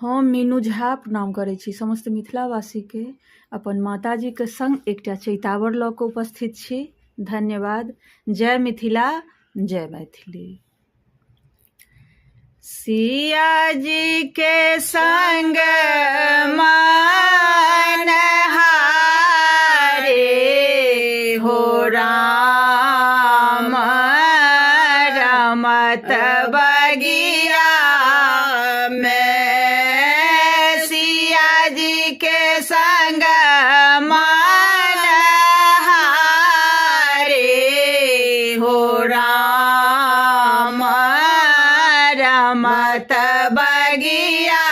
हम मीनू झा प्रणाम करै छी समस्त मिथिलावासीके। अपन माताजीके संग एकटा चैतावर लऽ कऽ उपस्थित छी। धन्यवाद। जय मिथिला, जय मैथिली। सिया जी के संग मनहारे हो राम रमत बगिया में। सिया जी के संग मनहारे हो राम रमत बगिया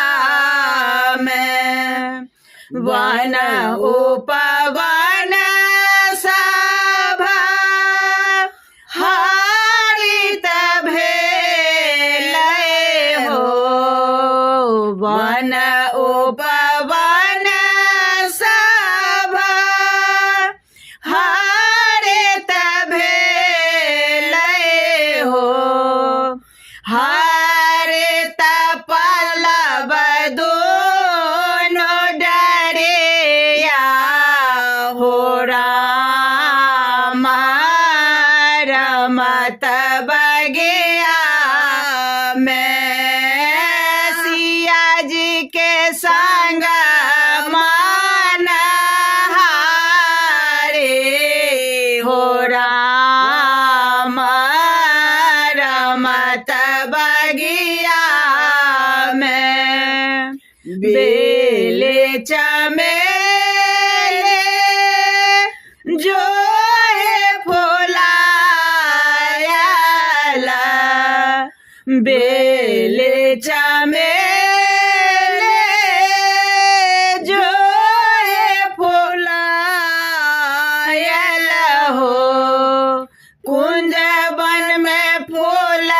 में। वन उपवन सब हरित भेलै हो। वन उपवन सब हरित भेलै हो। हरित पल्लव दोनों डरिया हो राम रमत बगिया में। सिया जी के संग मनहारे हो राम रमत बगिया में। बेले चमेले जो है फुलायला। बेले चमेले जो है फुलायला हो। कुंज वन में फूल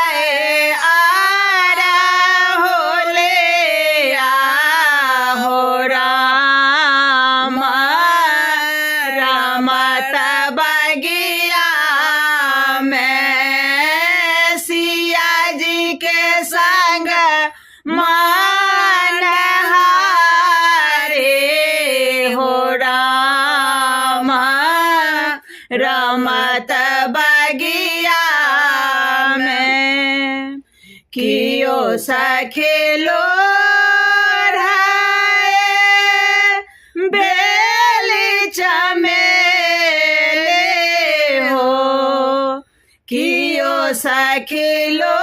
आरा होले हो राम रमत बगिया में। सिया जी के संग मनहारे हो राम रमत बगिया में। कियो सखिलो बेली चमेले हो। कियो सखिलो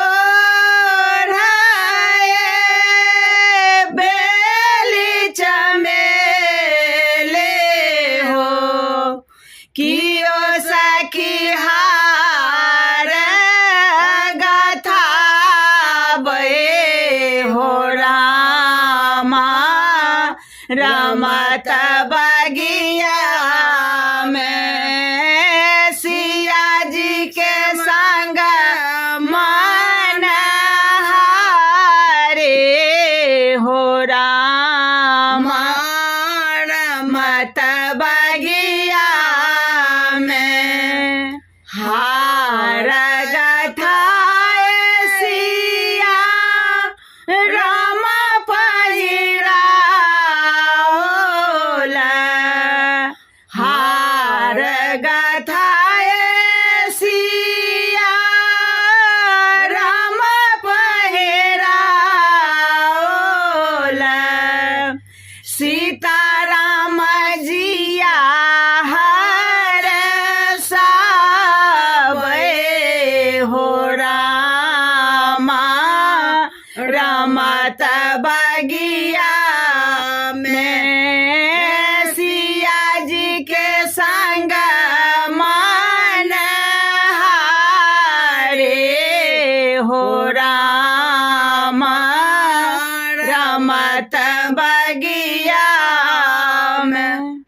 बेली चमेले हो। कियो सखी हार गथाबै हो राम रमत बगिया में। सिया जी के संग मनहारे हो राम रमत बगिया में। हार गथाए सिया राम पहिराओला। हार गथाए सिया राम पहिराओला। सीताराम जिया हर सावे हो राम रमत बगिया